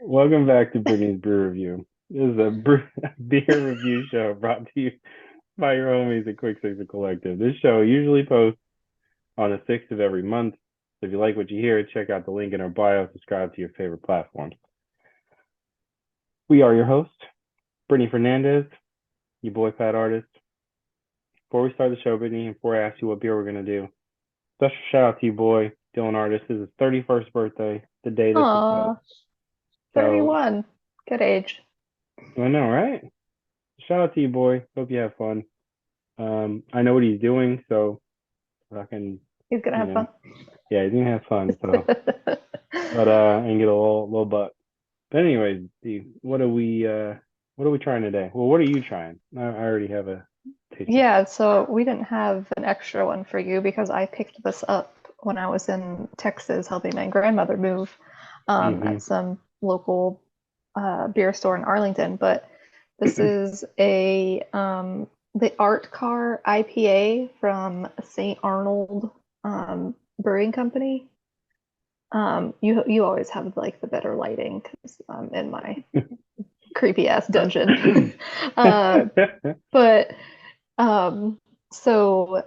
Welcome back to Brittany's Brew Review. This is a beer review show brought to you by your homies at Quick Sixer Collective. This show usually posts on the 6th of every month. So if you like what you hear, check out the link in our bio, subscribe to your favorite platforms. We are your hosts, Brittany Fernandez, your boy Fat Artist. Before we start the show, Brittany, and before I ask you what beer we're going to do, special shout out to you, boy, Dylan Artist. This is his 31st birthday, the day this was Aw, posted. So, 31. Good age. I know, right? Shout out to you, boy. Hope you have fun. I know what he's doing, so I can, He's gonna you have fun. know, yeah, he's gonna have fun. So, but and get a little butt. But anyways, what are we trying today? Well, what are you trying? I already have a taste of. Yeah, so we didn't have an extra one for you because I picked this up when I was in Texas helping my grandmother move Mm-hmm. at some local beer store in Arlington. But this is a the Art Car IPA from St. Arnold Brewing Company. You always have like the better lighting because I'm in my creepy ass dungeon. uh, but um, so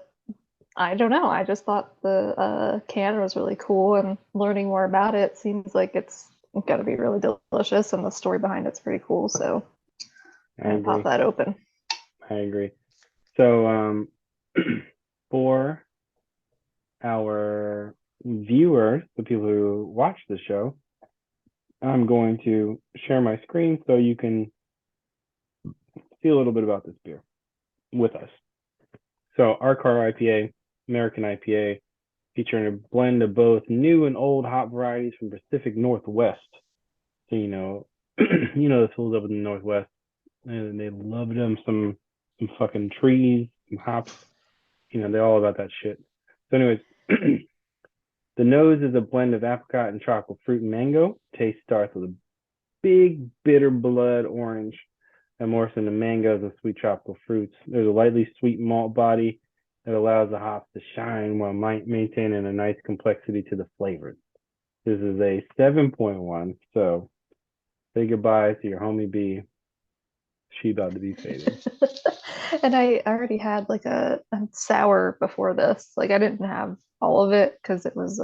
I don't know. I just thought the can was really cool, and learning more about it seems like it's going to be really delicious, and the story behind it's pretty cool. So I I'm gonna pop agree. that open. I agree. So, for our viewers, the people who watch the show, I'm going to share my screen so you can see a little bit about this beer with us. So our car IPA, American IPA, featuring a blend of both new and old hop varieties from Pacific Northwest. So the fools up in the Northwest, and they love them some fucking trees, some hops. They're all about that shit. So, anyways, the nose is a blend of apricot and tropical fruit and mango. Taste starts with a big bitter blood orange and more so the mangoes and sweet tropical fruits. There's a lightly sweet malt body that allows the hops to shine while maintaining a nice complexity to the flavors. This is a 7.1, so say goodbye to your homie B. She about to be faded. And I already had like a sour before this. Like I didn't have all of it because it was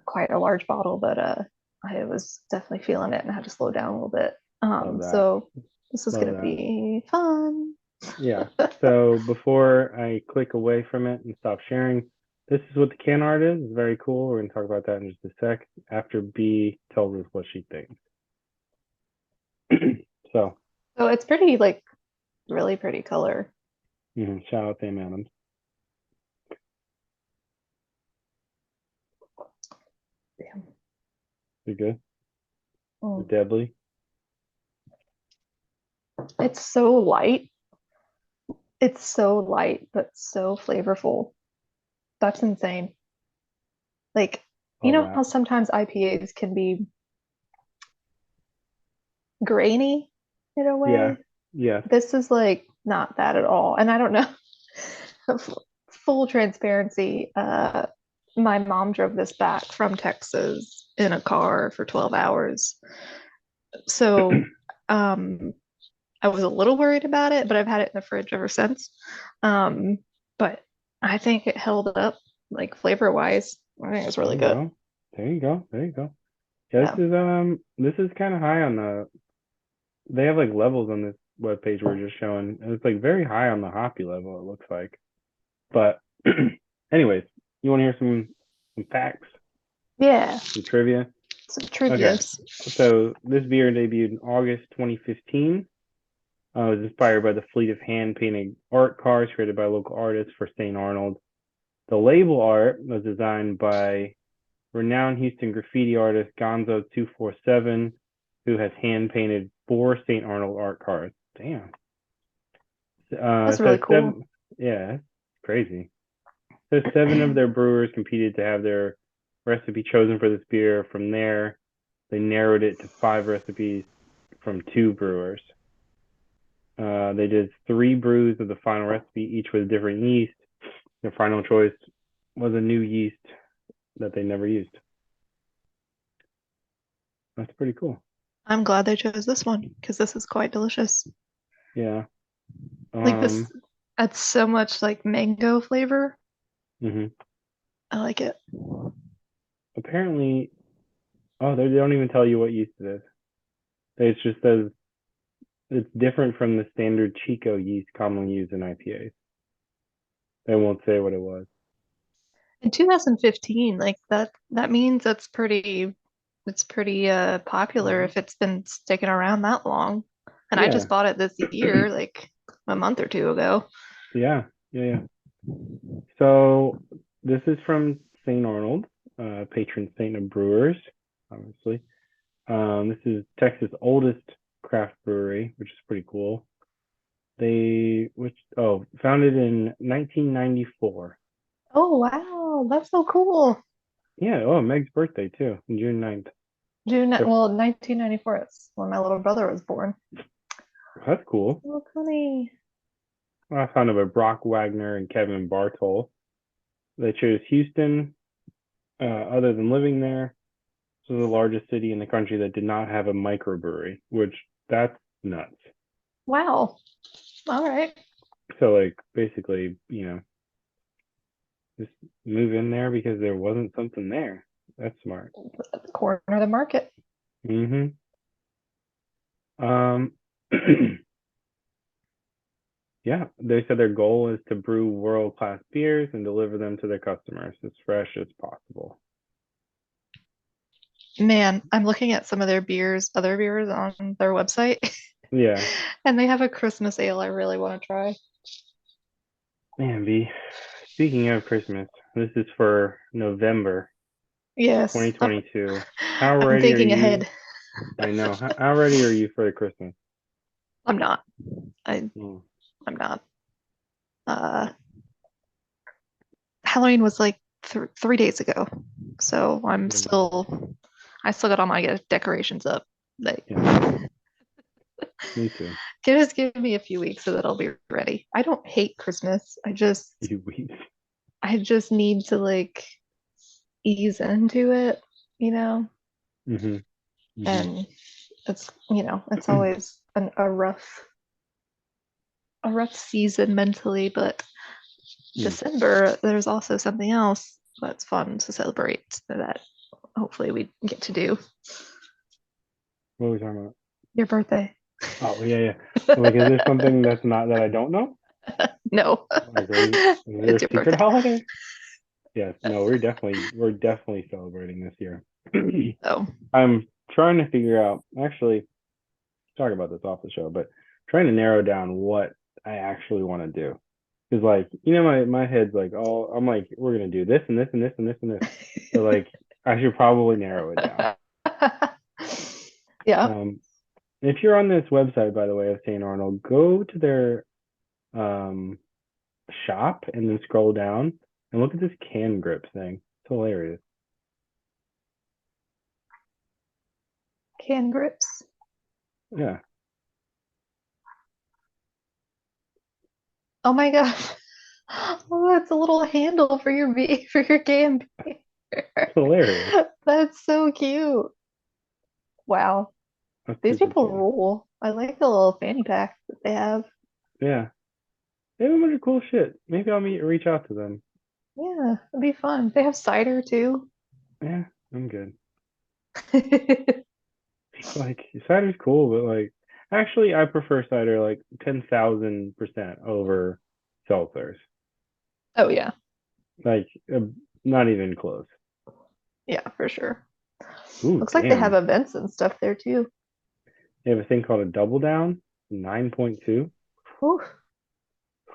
quite a large bottle, but I was definitely feeling it and I had to slow down a little bit. Love that. So this is Love gonna that. be fun. Yeah. So before I click away from it and stop sharing, this is what the can art is. It's very cool. We're gonna talk about that in just a sec after B tells us what she thinks. So So it's pretty like really pretty color. shout out Sam Adams. Damn. You're good. You're Mm. deadly. It's so light. It's so light, but so flavorful. That's insane. Like, you Love know that. how sometimes IPAs can be grainy in a Yeah. way? Yes. This is like not that at all. And I don't know. Full transparency, my mom drove this back from Texas in a car for 12 hours. So um, I was a little worried about it, but I've had it in the fridge ever since. Um, but I think it held up like flavor wise. I think it's There really you good. go. There you go. There you go. Yeah, Yeah. this is kind of high on the. They have like levels on this web page we're just showing, and it's like very high on the hoppy level. It looks like. But anyways, you want to hear some facts, Yeah. some trivia? Some Okay, trivias. so this beer debuted in August 2015. It was inspired by the fleet of hand painted art cars created by local artists for St. Arnold. The label art was designed by renowned Houston graffiti artist Gonzo247, who has hand painted 4 St. Arnold art cars. Damn. That's It really says cool. seven. Yeah, crazy. It says 7 of their brewers competed to have their recipe chosen for this beer. From there, they narrowed it to 5 recipes from 2 brewers. They did 3 brews of the final recipe, each with a different yeast. Their final choice was a new yeast that they never used. That's pretty cool. I'm glad they chose this one because this is quite delicious. Yeah. Like this, Um. adds so much like mango flavor. Mhm. I like it. Apparently, oh, they don't even tell you what yeast it is. It just says it's different from the standard Chico yeast commonly used in IPAs. They won't say what it was. In 2015, like that means it's pretty popular if it's been sticking around that long. And I Yeah. just bought it this year, like a month or two ago. Yeah. Yeah. Yeah. So this is from St. Arnold, patron saint of brewers, obviously. This is Texas' oldest craft brewery, which is pretty cool. Founded in 1994. Oh wow, that's so cool. Yeah, oh, Meg's birthday too, June 9th. So Well, 1994 is when my little brother was born. that's cool. Oh, funny. I found out about Brock Wagner and Kevin Bartol. They chose Houston, other than living there. So the largest city in the country that did not have a microbrewery, which that's nuts. Wow. All right. So like basically, just move in there because there wasn't something there. That's smart. At the corner of the market. Mm-hmm. Um, yeah, they said their goal is to brew world-class beers and deliver them to their customers as fresh as possible. Man, I'm looking at some of their other beers on their website, Yeah, and they have a Christmas ale I really want to try. man. Speaking of Christmas, this is for November Yes, 2022. How I'm ready are thinking you? ahead. I know. How ready are you for the Christmas? I'm not. I Mm, I'm not. Uh, Halloween was like 3 days ago, so I still got all my decorations up. Like, yeah, me too. just give me a few weeks so that I'll be ready. I don't hate Christmas. You weep. I just need to like ease into it, you know, Mm-hmm. Mm-hmm. and it's always a rough season mentally, but Mm. December, there's also something else that's fun to celebrate that hopefully we get to do. What are we talking about? Your birthday. Oh yeah, yeah. Like, is there something that's not that I don't know? No, Like, is there it's a your secret birthday. holiday? Yes. No, we're definitely celebrating this year. Oh, I'm trying to figure out. Actually, talk about this off the show, but trying to narrow down what I actually want to do. Because like, my head's like, oh, I'm like, we're gonna do this and this and this and this and this. But like, I should probably narrow it down. yeah. Um, if you're on this website, by the way, of St. Arnold, go to their um shop and then scroll down and look at this can grip thing. It's hilarious. Can grips. Yeah, Oh my gosh. Oh, it's a little handle for your can beer. it's hilarious. That's so cute. Wow. That's These super people cool. rule. I like the little fanny pack that they have. Yeah, they have a bunch of cool shit. Maybe I'll reach out to them. Yeah, it'd be fun. They have cider too. Yeah, I'm good. Like cider's cool, but like actually I prefer cider like 10,000% over seltzers. Oh yeah. Like not even close. Yeah, for sure. Ooh, Looks like they have damn. events and stuff there too. They have a thing called a double down, 9.2. Whew,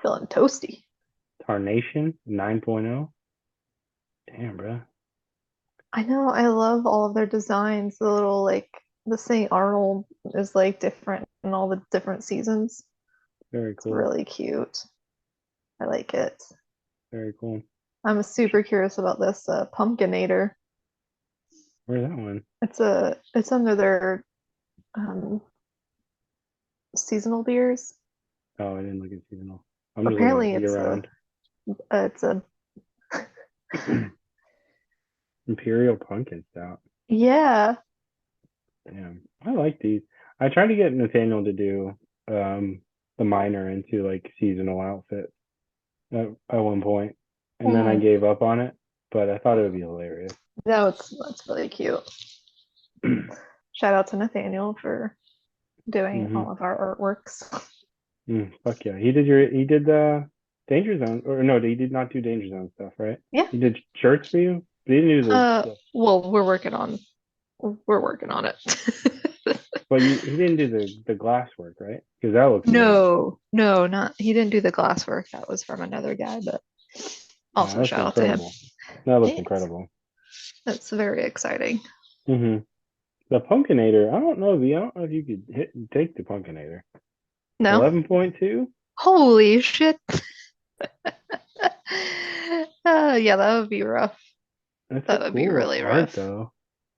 feeling toasty. Tarnation, 9.0. Damn, bro. I know, I love all of their designs. The little like the St. Arnold is like different in all the different seasons. Very It's cool. really cute. I like it. Very cool. I'm super curious about this Pumpkinator. Where's that one? It's under their um, seasonal beers. Oh, I didn't look at seasonal. I'm just looking Apparently, at year round. it's a Imperial Pumpkin Stout. yeah. Damn, I like these. I tried to get Nathaniel to do the minor into like seasonal outfits at one point, and then I Mm. gave up on it. But I thought it would be hilarious. No, that's really cute. Shout out to Nathaniel for doing hmm all of our artworks. Fuck yeah, he did the Danger Zone, or no, he did not do Danger Zone stuff, right? Yeah. He did shirts for you. But he didn't do Well, we're working on it. but he didn't do the glass work, right? Because that looks amazing. No, not he didn't do the glasswork. That was from another guy, but Yeah, also that's shout out to him. incredible. That looks Thanks. incredible. That's very exciting. hmm The Punkinator, I don't know if you could take the Punkinator. No? 11.2? Holy shit. Yeah, that would be rough. That's a That would be cool really art rough. though.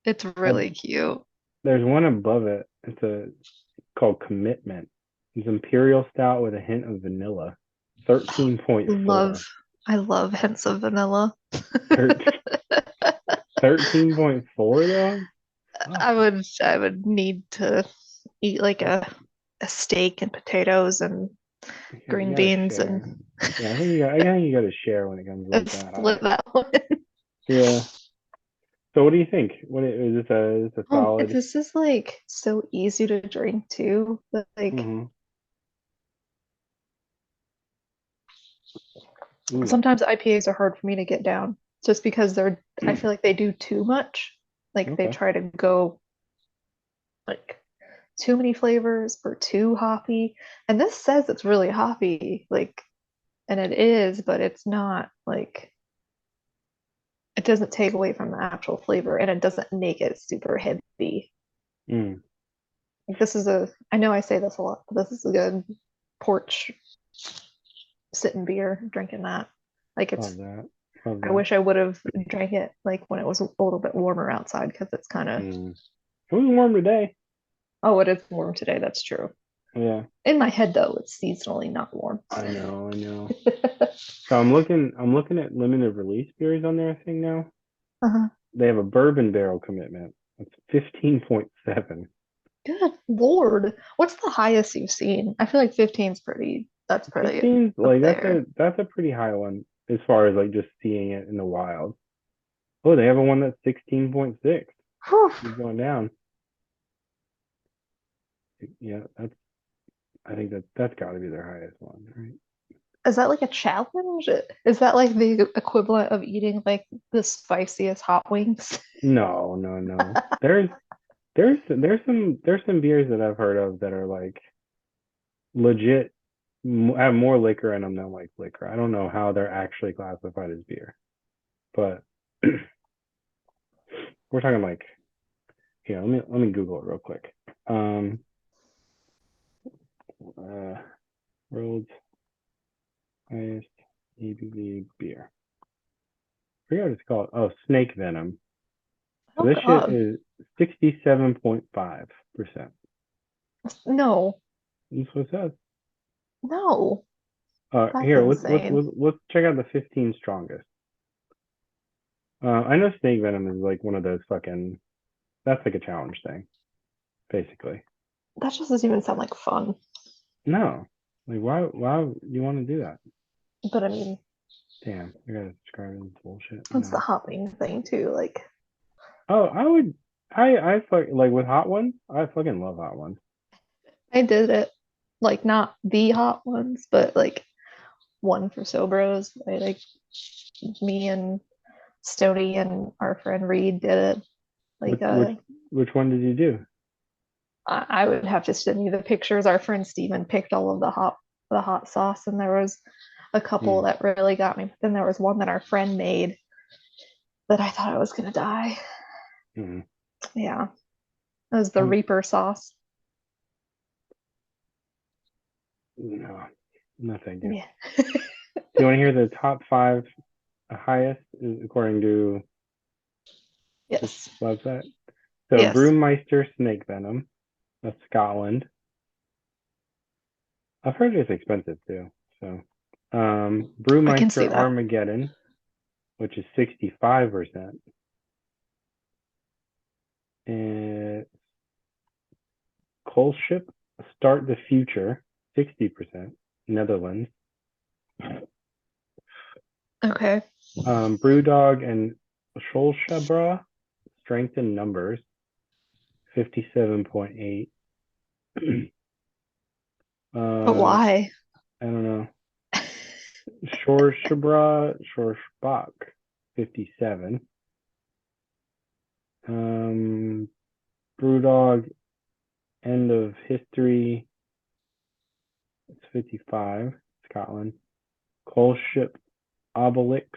It's Uh, really cute. there's one above it. It's called Commitment. It's Imperial Stout with a hint of vanilla. 13.4. Love, I love hints of vanilla. 13.4 though? I Fuck. would need to eat like a steak and potatoes and You green gotta beans share. and Yeah, I think you gotta share when it comes like that split high. that one. Yeah. So what do you think? Is this a solid? This is like so easy to drink too. Like hmm Ooh, sometimes IPAs are hard for me to get down just because I feel like they do too much. Like they okay. try to go like too many flavors or too hoppy. And this says it's really hoppy, like, and it is, but it's not like it doesn't take away from the actual flavor and it doesn't make it super heavy. Mm, Like I know I say this a lot, but this is a good porch sitting beer, drinking that. Like love that. Love I that. wish I would have drank it like when it was a little bit warmer outside because it's kind of, Mm. It was warm today. oh, it is warm today. That's true. Yeah, In my head, though, it's seasonally not warm. I know, I know. So I'm looking at limited release beers on their thing now. Uh-huh. They have a bourbon barrel commitment. It's 15.7. Good Lord. What's the highest you've seen? I feel like 15 is that's pretty 15's up like there. that's a pretty high one as far as like just seeing it in the wild. Oh, they have a one that's 16.6. Whew. Keep going down. Yeah, I think that's got to be their highest one, right? Is that like a challenge? Is that like the equivalent of eating like the spiciest hot wings? No, no, no. There's some beers that I've heard of that are like legit have more liquor in them than like liquor. I don't know how they're actually classified as beer, but we're talking like here. Let me Google it real quick. Um, uh, world's highest ABV beer. I forget what it's called. Oh, snake venom. So Oh this shit God. is 67.5%. No. That's what it says. No. That's Here, insane. let's check out the 15 strongest. I know snake venom is like one of those fucking. That's like a challenge thing, basically. That just doesn't even sound like fun. No, like why do you want to do that? But I mean, Damn, I gotta describe this bullshit. it's the No. hopping thing too. Like Oh, I would. I fuck like with hot ones. I fucking love hot ones. I did it, like not the hot ones, but like one for Sobros. Like me and Stony and our friend Reed did it. Like Which which which one did you do? I would have to send you the pictures. Our friend Steven picked all of the hot sauce, and there was a couple Hmm. that really got me. But then there was one that our friend made that I thought I was gonna die. Hmm. Yeah, it was the Um, Reaper sauce. no, no, thank you. Yeah. Do you want to hear the top five highest according to this Yes. website? So Yes. Brewmeister Snake Venom, that's Scotland. I've heard it's expensive too. So I can see Brewmeister that. Armageddon, which is 65%. And Koolschip, Start the Future, 60%, Netherlands. Okay. Brewdog and Scholshabra, Strength in Numbers, 57.8. But why? I don't know. Schorschbach, 57. Brewdog, End of History, it's 55, Scotland. Koolschip, Obelix,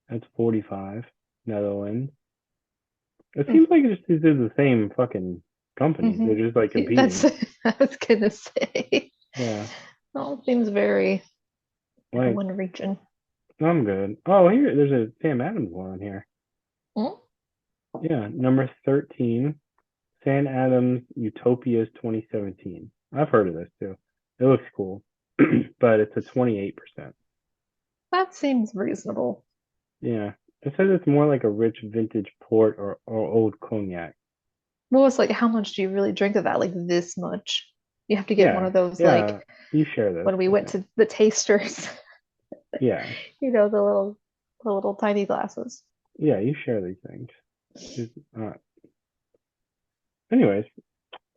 that's 45, Netherlands. It seems like it just is the same fucking companies. Mhm. They're just like competing. That's I was gonna say. Yeah. All seems very Like, one region. I'm good. Oh, here, there's a Sam Adams one on here. Hmm? Yeah, number 13, Sam Adams Utopias 2017. I've heard of this too. It looks cool, but it's a 28%. That seems reasonable. Yeah. It says it's more like a rich vintage port or old cognac. Well, it's like, how much do you really drink of that? Like this much? You have to get one Yeah. of those, Yeah. like You share this, when we I went think. to the tasters, Yeah. the little tiny glasses. Yeah, you share these things. Anyways,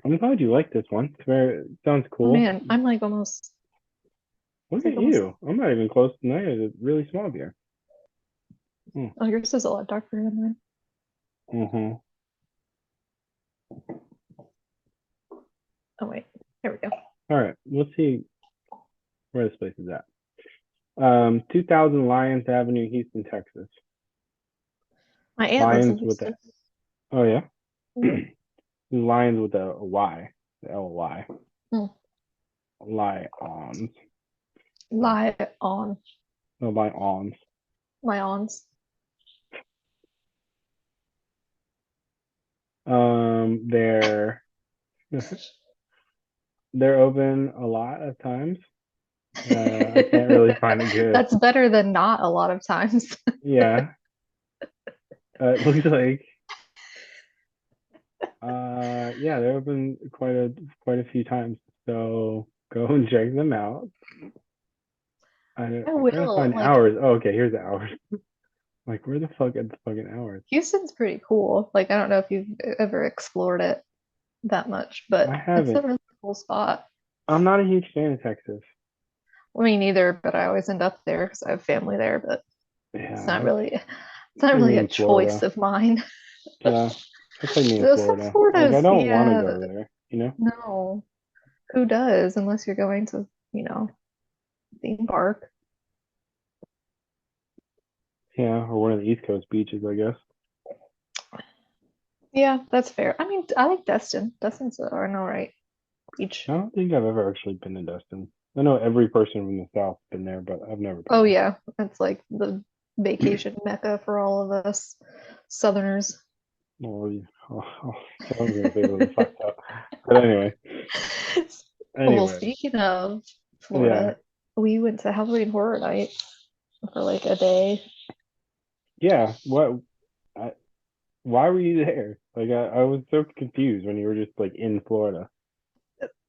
I'm glad you like this one. It sounds Oh cool. man, I'm like almost, Look it's like at almost, you. I'm not even close to night. It's a really small beer. oh, yours is a lot darker than mine. Mm-hmm. Oh wait, there we go. All right. Let's see where this place is at. 2000 Lyons Avenue, Houston, Texas. My aunt lives in Lions with the, Houston. oh yeah? Mhm. Lions with a Y. The L-Y. Mm. Lions. Lie on No, Lions. my aunts. They're they're open a lot of times. I can't really find it good. That's better than not a lot of times. Yeah. It looks like yeah, they're open quite a few times. So go and check them out. I'm I trying to will. find Like, hours. Oh, okay, here's the hours. Like, where the fuck are the fucking hours? Houston's pretty cool. Like, I don't know if you've ever explored it that much, I but it's a haven't. really cool spot. I'm not a huge fan of Texas. I mean, neither, but I always end up there because I have family there, but Yeah, it's not it's really me a in choice Florida. of mine. Yeah, that's like me in So some Florida. Like, I Florida's, don't want to yeah, go there, you know? no. Who does unless you're going to, theme park? Yeah, or one of the East Coast beaches, I guess. Yeah, that's fair. I mean, I like Destin. Destin's an all right beach. I don't think I've ever actually been to Destin. I know every person from the South's been there, but I've never been Oh there. yeah, it's like the vacation mecca for all of us Southerners. Well, I was gonna say really fucked up, but anyway. Well, Anyway, speaking of yeah, Florida, we went to Halloween Horror Nights for like a day. yeah. I, why were you there? Like, I was so confused when you were just like in Florida.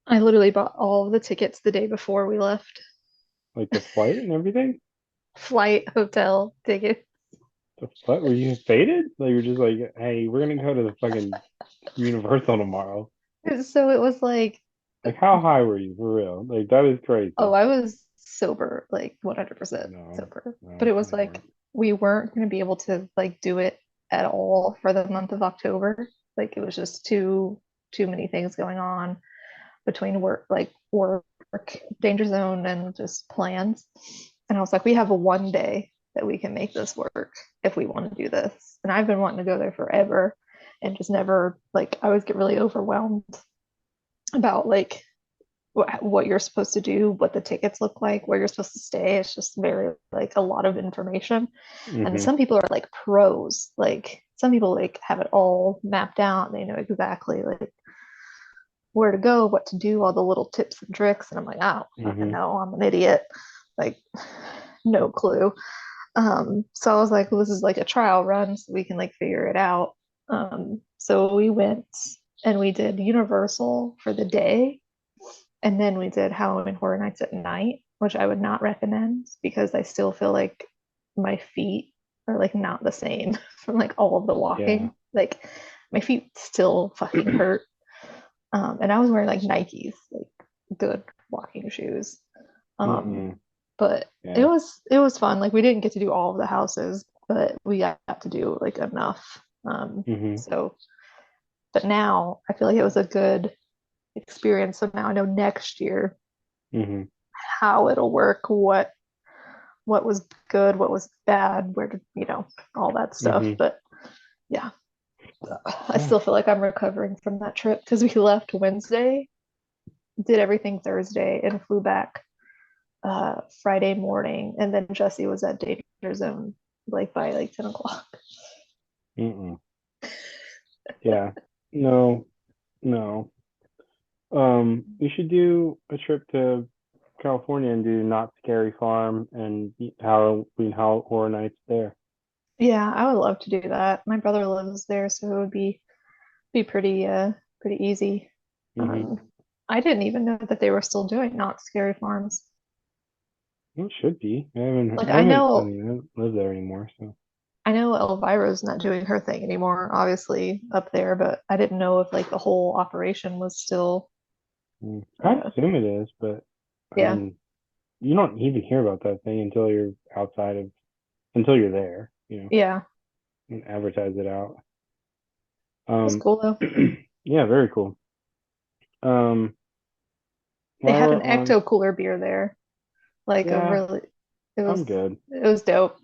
I literally bought all of the tickets the day before we left. Like the flight and everything. Flight, hotel, ticket. The fuck were you faded? Like you're just like, hey, we're gonna go to the fucking Universal tomorrow. So it was like, Like, how high were you for real? Like, that is oh, crazy. I was sober, like 100% No, sober. But no, it was you like weren't. we weren't going to be able to like do it at all for the month of October. Like it was just too many things going on between work, danger zone, and just plans. And I was like, we have a one day that we can make this work if we want to do this. And I've been wanting to go there forever and just never, like, I always get really overwhelmed about like what you're supposed to do, what the tickets look like, where you're supposed to stay. It's just very like a lot of information. And Mm-hmm. some people are like pros. Like some people like have it all mapped out. They know exactly like where to go, what to do, all the little tips and tricks. And I'm like, I don't fucking Mm-hmm. know. I'm an idiot. Like no clue. So I was like, well, this is like a trial run, so we can like figure it out. So we went and we did Universal for the day, and then we did Halloween Horror Nights at night, which I would not recommend because I still feel like my feet are like not the same from like all of the Yeah. walking. Like my feet still fucking hurt. And I was wearing like Nikes, like good walking shoes. Um, Mm-mm. but Yeah. it was fun. Like we didn't get to do all of the houses, but we got to do like enough. Mm-hmm. So but now I feel like it was a good experience. So now I know next year Mm-hmm. how it'll work, what was good, what was bad, where to, all that stuff. Mm-hmm. But yeah, I Yeah. still feel like I'm recovering from that trip because we left Wednesday, did everything Thursday, and flew back Friday morning. And then Jesse was at Danger Zone like by like 10 o'clock. Mm-mm. Yeah. No. No. We should do a trip to California and do Not Scary Farm and Halloween Horror Nights there. Yeah, I would love to do that. My brother lives there, so it would be pretty easy. Mm-hmm. Um, I didn't even know that they were still doing Not Scary Farms. Well, it should be. Like I haven't, I mean, I don't live there anymore, so. I know Elvira's not doing her thing anymore, obviously up there, but I didn't know if like the whole operation was still I uh assume it is, but I yeah. mean, you don't even hear about that thing until you're there, Yeah. and advertise it out. That's Um, cool though. yeah, very cool. Um, They while had we're an on, ecto cooler beer there. Like a yeah, really it I'm was good. it was dope.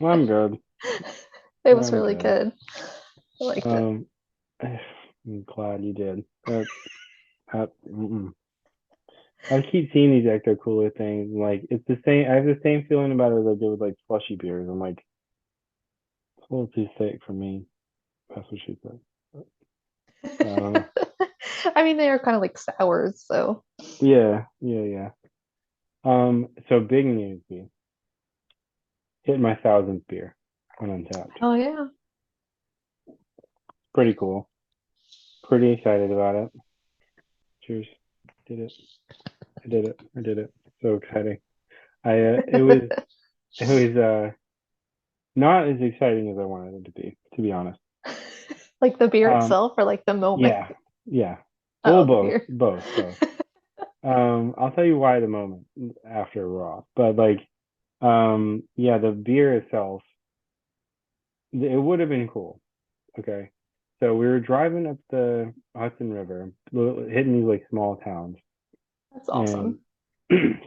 I'm good. It was I'm really good. good. I liked it. Um, I'm glad you did. Mm-mm. I keep seeing these ecto cooler things. Like it's the same. I have the same feeling about it as I did with like slushy beers. I'm like, it's a little too thick for me. That's what she said. I don't know. I mean, they are kind of like sours, so Yeah, yeah, yeah. So big news, B. Hit my 1,000th beer on Untapped. hell yeah. Pretty cool. Pretty excited about it. Cheers. Did it. I did it. I did it. So exciting. It was not as exciting as I wanted it to be honest. Like the beer Um, itself or like the moment? yeah, yeah. Well, Oh, the both, beer. both, both. I'll tell you why the moment after we're off. But like, yeah, the beer itself, it would have been cool. Okay. So we were driving up the Hudson River, hitting these like small towns, That's and awesome.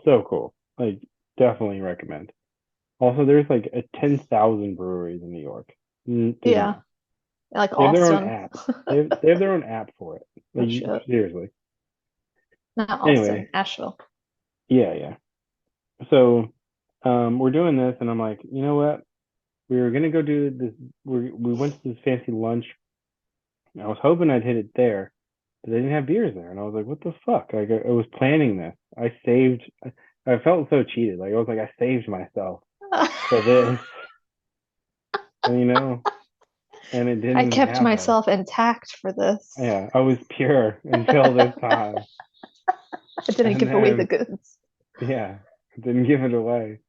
so cool. Like, definitely recommend. Also, there's like a 10,000 breweries in New York. Didn't Yeah. know. Like They have their own Austin. app. They have their own app for it. Oh Like, shit. seriously. Not Austin, Anyway, Asheville. yeah, yeah. So, we're doing this, and I'm like, you know what? We were gonna go do this. We went to this fancy lunch. I was hoping I'd hit it there, but they didn't have beers there, and I was like, what the fuck? Like, I was planning this. I saved. I felt so cheated. Like I was like, I saved myself for this, you know, and it I didn't kept happen. myself intact for this. Yeah, I was pure until this time, I didn't and give away the then goods. yeah, didn't give it away.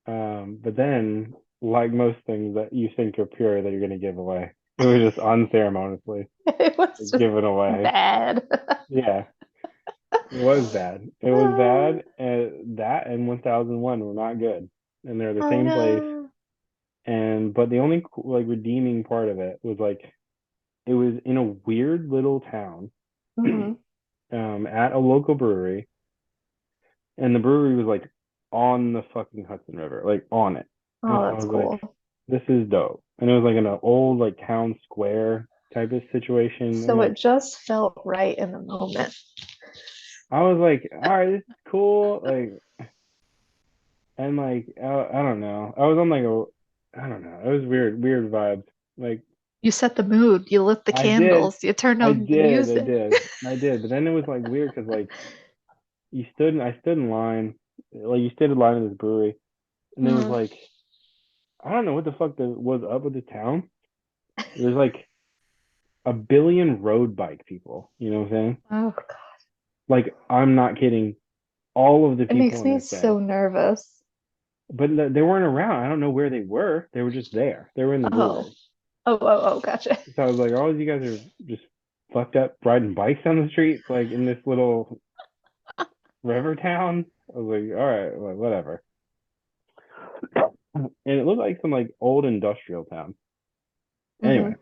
But then, like most things that you think are pure that you're gonna give away, it was just unceremoniously It was just given away. bad. Yeah, it was bad. It was bad, and that and 1001 were not good, and they're the Oh same place. no. And but the only like redeeming part of it was like it was in a weird little town, Hmm. at a local brewery, and the brewery was like on the fucking Hudson River, like on it. And Oh, I that's was like, cool. this is dope. And it was like in an old like town square type of situation. And So it like just felt right in the moment. I was like, all right, this is cool. Like and like I don't know. I was on like I don't know. It was weird, weird vibes. Like You set the mood, you lit the I did, candles, you turned I on the did, I music. did, I did. But then it was like weird because like I stood in line, like you stood in line at this brewery, and there was Mhm. like I don't know what the fuck was up with the town. There's like a billion road bike people. You know what I'm saying? Oh God. Like, I'm not kidding. All of the It people makes in me this thing, so nervous. but they weren't around. I don't know where they were. They were just there. They were in the Oh. brewery. Oh, gotcha. So I was like, oh, you guys are just fucked up riding bikes down the street, like in this little river town. I was like, all right, well, whatever. And it looked like some like old industrial town. Hmm. Anyway,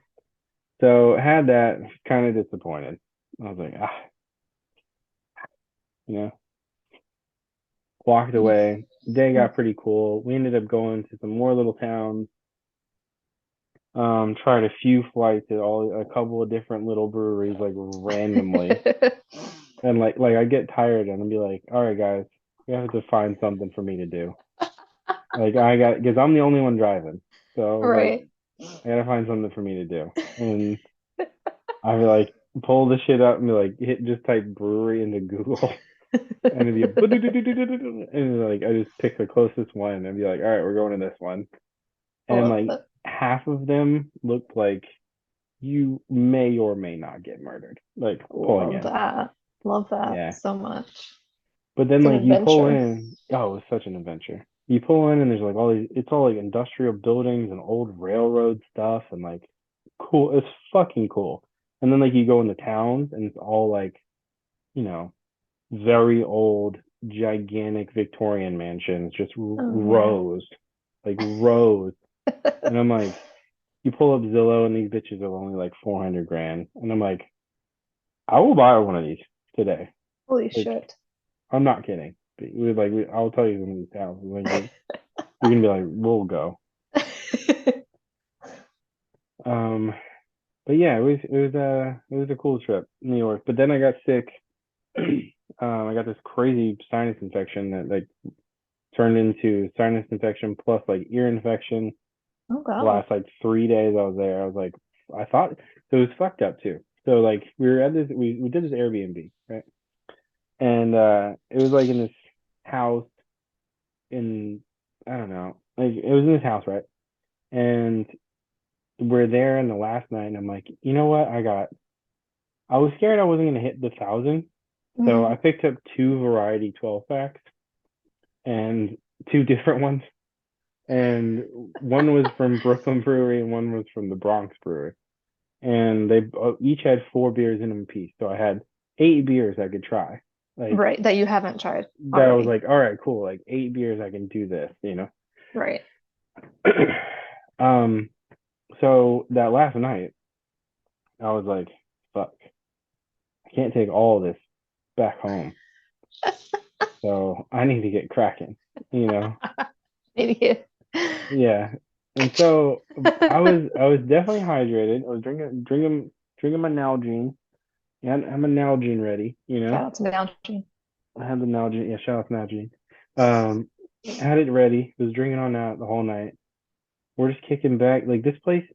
so had that, kind of disappointed. I was like, you know, walked away. Day got pretty cool. We ended up going to some more little towns. Tried a few flights at a couple of different little breweries, like randomly. And like I get tired and I'd be like, all right, guys, you have to find something for me to do. Like because I'm the only one driving, so like Right. I gotta find something for me to do. And I be like pull the shit up and be like just type brewery into Google and it'd be and like I just pick the closest one and be like, all right, we're going to this one. I And love like that. half of them looked like you may or may not get murdered, like pulling Love in. that. Love that Yeah. so much. But then It's an like you pull adventure. in, oh, it's such an adventure. You pull in and there's like all these, it's all like industrial buildings and old railroad stuff and like cool. It's fucking cool. And then like you go into towns and it's all like, you know, very old, gigantic Victorian mansions, just Oh yeah. rows, like rows. And I'm like, you pull up Zillow and these bitches are only like 400 grand. And I'm like, I will buy one of these today. Holy Like, shit. I'm not kidding. I'll tell you some of these towns. Like, you're gonna be like, we'll go. Um, but yeah, it was a cool trip, New York. But then I got sick. I got this crazy sinus infection that like turned into sinus infection plus like ear infection. Oh The God. last like 3 days I was there, I was like, I thought so. It was fucked up too. So like we were at this, we did this Airbnb, right? And it was like in this house in I don't know, like it was in this house, right? And we're there in the last night, and I'm like, you know what? I was scared I wasn't gonna hit the 1,000, so Hmm. I picked up two variety 12 packs and two different ones, and one was from Brooklyn Brewery and one was from the Bronx Brewery, and they each had 4 beers in them apiece, so I had 8 beers I could try. Like Right. That you haven't tried that, I was already. like, all right, cool, like 8 beers I can do this, you know. Right. um, so that last night I was like, fuck, I can't take all of this back home. So I need to get cracking, you know? Idiot. Yeah. And so I was definitely hydrated. I was drinking my Nalgene. Yeah, I'm a Nalgene ready, you know? Shout out to Mountain. I had the Nalgene. Yeah, shout out to Nalgene. Um, had it ready. Was drinking on that the whole night. We're just kicking back. Like this place,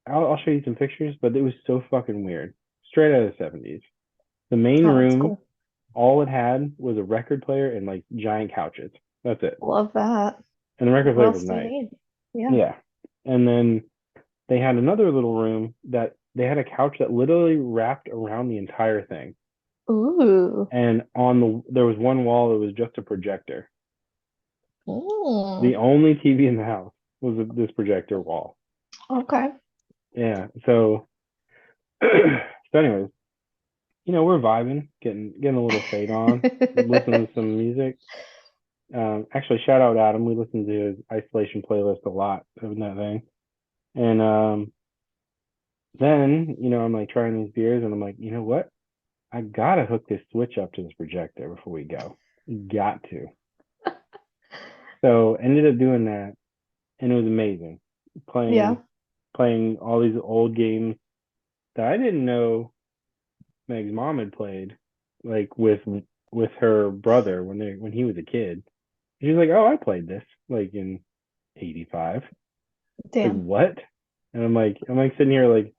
I'll show you some pictures, but it was so fucking weird. Straight out of the 70s. The main Oh, that's room, cool. all it had was a record player and like giant couches. That's it. Love that. And the record What player was else do you nice. need? Yeah. Yeah. And then they had another little room that they had a couch that literally wrapped around the entire thing. Ooh. And there was one wall that was just a projector. Mm. The only TV in the house was this projector wall. Okay. Yeah. So so anyways, we're vibing, getting a little fade on, listening to some music. Actually, shout out Adam. We listened to his isolation playlist a lot of that thing. And then, I'm like trying these beers and I'm like, you know what? I gotta hook this switch up to this projector before we go. Got to. So ended up doing that and it was amazing. Yeah. Playing all these old games that I didn't know Meg's mom had played, like with her brother when he was a kid. She was like, "Oh, I played this like in '85." Like Damn. what? And I'm like sitting here like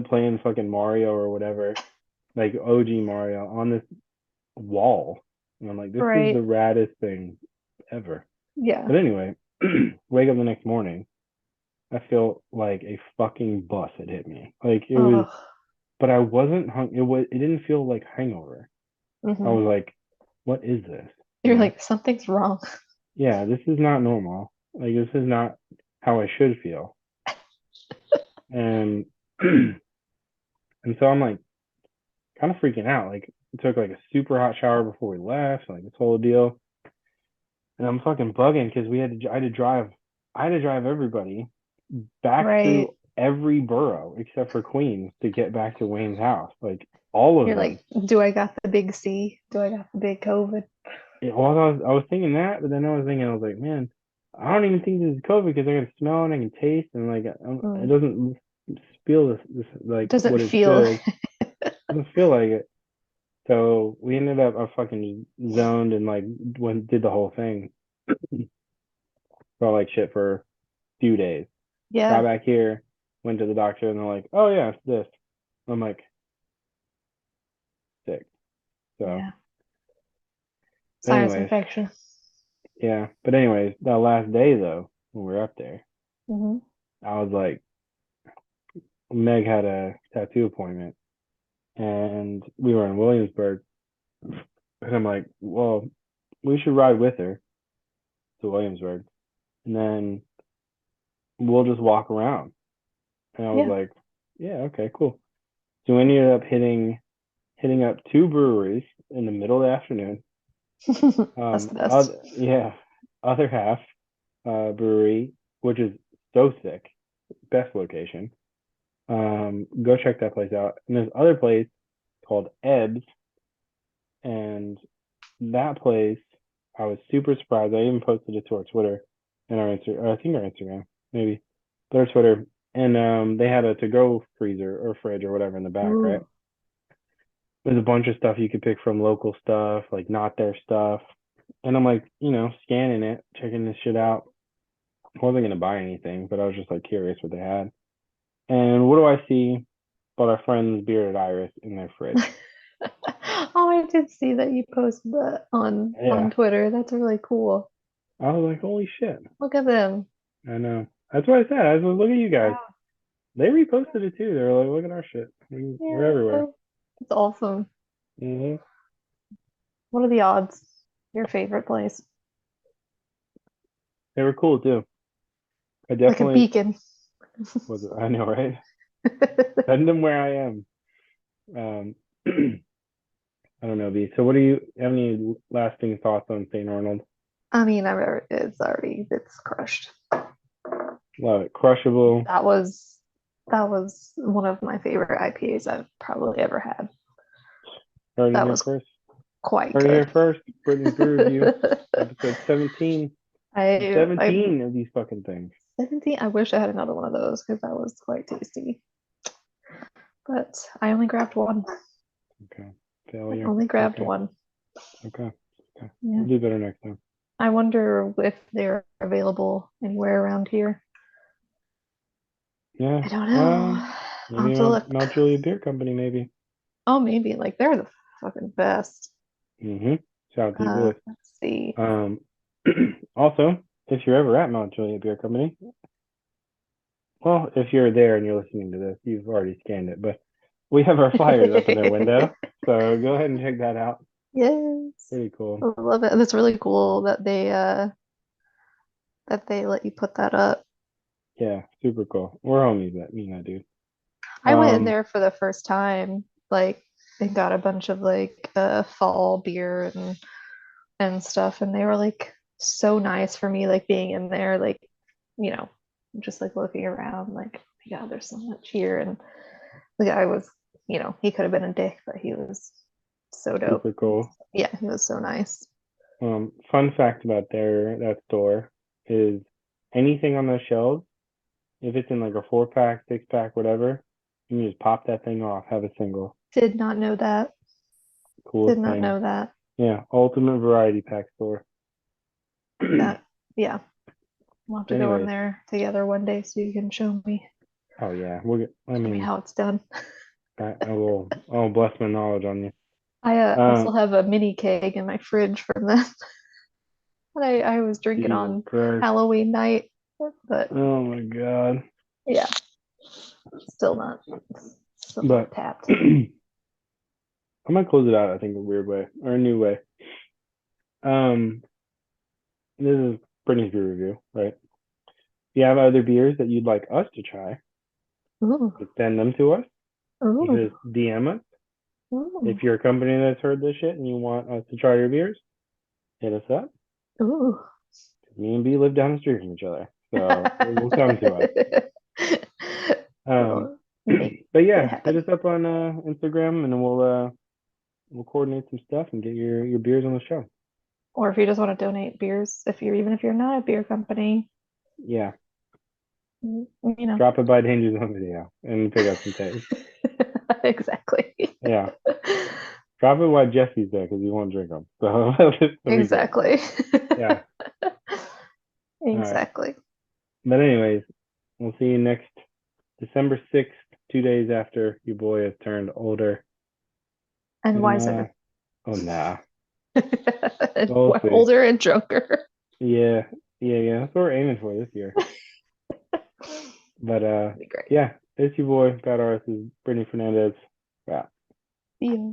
playing fucking Mario or whatever, like OG Mario on this wall. And I'm like, this is the Right. raddest thing ever. Yeah. But anyway, wake up the next morning. I felt like a fucking bus had hit me. Like it was, Oh. but I wasn't hung. It didn't feel like hangover. I Hmm. was like, what is this? You You're know? like, something's wrong. Yeah, this is not normal. Like this is not how I should feel. And and so I'm like kind of freaking out. Like I took like a super hot shower before we left, like this whole deal. And I'm fucking bugging because I had to drive everybody back Right. through every borough except for Queens to get back to Wayne's house. Like all of You're them. like, do I got the big C? Do I got the big COVID? Well, I was thinking that, but then I was like, man, I don't even think this is COVID because I can smell and I can taste and like it Mm. doesn't feel this like Doesn't what it feel. should. It doesn't feel like it. So we ended up I fucking zoned and like did the whole thing. Felt like shit for a few days. Got Yeah. back here, went to the doctor, and they're like, "Oh yeah, it's this." I'm like, sick. So, Yeah. Sinus anyways, infection. yeah. But anyways, that last day though, when we were up there, Hmm. I was like, Meg had a tattoo appointment, and we were in Williamsburg, and I'm like, well, we should ride with her to Williamsburg, and then we'll just walk around. And I was Yeah. like, yeah, okay, cool. So we ended up hitting up two breweries in the middle of the afternoon. That's the best. Yeah, other half brewery, which is so sick, best location. Go check that place out. And there's other place called Ebbs, and that place, I was super surprised. I even posted it to our Twitter and our Instagram. I think our Instagram, maybe, but our Twitter. And they had a to-go freezer or fridge or whatever in the back, right? Ooh. There's a bunch of stuff you could pick from, local stuff, like not their stuff. And I'm like, scanning it, checking this shit out. I wasn't gonna buy anything, but I was just like curious what they had. And what do I see? But our friend's bearded iris in their fridge. Oh, I did see that you posted that on Yeah, Twitter. That's really cool. I was like, holy shit. Look at them. I know. That's what I said. I was like, look at you guys. Wow. They reposted it too. They were like, look at our shit. We're Yeah. everywhere. It's awesome. Hmm. What are the odds? Your favorite place? They were cool too. I Like a definitely beacon. was. I know, right? Send them where I am. Um, I don't know, B. So, what do you have any lasting thoughts on St. Arnold? I mean, it's crushed. Love it. Crushable. That was that was one of my favorite IPAs I've probably ever had. Heard it That here was first. quite Heard it good. here first. Brittany's Brew Review, episode 17. I 17 of these fucking things. 17. I wish I had another one of those because that was quite tasty. But I only grabbed one. Okay. I Failure. only It's grabbed okay. one. Okay. Okay. Yeah. We'll do better next time. I wonder if they're available anywhere around here. Yeah. I don't know. I'll Maybe have to look. Mount Juliet Beer Company, maybe. Oh, maybe. Like they're the fucking best. Mm-hmm. Shout out to you boys. Let's see. Um, also, if you're ever at Mount Juliet Beer Company, well, if you're there and you're listening to this, you've already scanned it, but we have our flyers up in their window. So go ahead and check that out. Yes. Pretty cool. I love it. And it's really cool that they let you put that up. Yeah, super cool. We're homies, me and that dude. I went in Um, there for the first time, like, and got a bunch of like fall beer and stuff, and they were like so nice for me, like being in there, like, you know, just like looking around, like, oh my God, there's so much here. And the guy was, he could have been a dick, but he was so dope. super cool. Yeah, he was so nice. Fun fact about that store is anything on those shelves, if it's in like a 4-pack, 6-pack, whatever, you can just pop that thing off, have a single. Did not know that. Did Coolest not thing. know that. Yeah, ultimate variety pack store. That, yeah. We'll have to go in Anyways, there together one day so you can oh yeah, I show me mean, how it's done. I'll bless my knowledge on you. I also Um, have a mini keg in my fridge from that that I was drinking Jesus on Christ. Halloween night. But Oh my god. yeah, still not But tapped. I might close it out, I think, a weird way or a new way. This is Brittany's beer review, right? If you have other beers that you'd like us to try, Ooh, just send them to us. You can ooh, just DM us. ooh, If you're a company that's heard this shit and you want us to try your beers, hit us up. ooh. Me and B live down the street from each other, so it will come to us. We'll make But it yeah, hit happen. us up on Instagram, and then we'll coordinate some stuff and get your beers on the show. Or if you just want to donate beers, even if you're not a beer company, Yeah, you know. drop it by Danger's on video and pick up some taste. Exactly. Yeah, drop it while Jesse's there because he won't drink them. So that'll be good. Exactly. Yeah. All right. Exactly. But anyways, we'll see you next December 6th, 2 days after your boy has turned older. And And wiser. oh nah. And We'll see. older and drunker. Yeah, that's what we're aiming for this year. But That'd be great. yeah, it's your boy, Bad Artist, Brittany Fernandez. Yeah. See ya.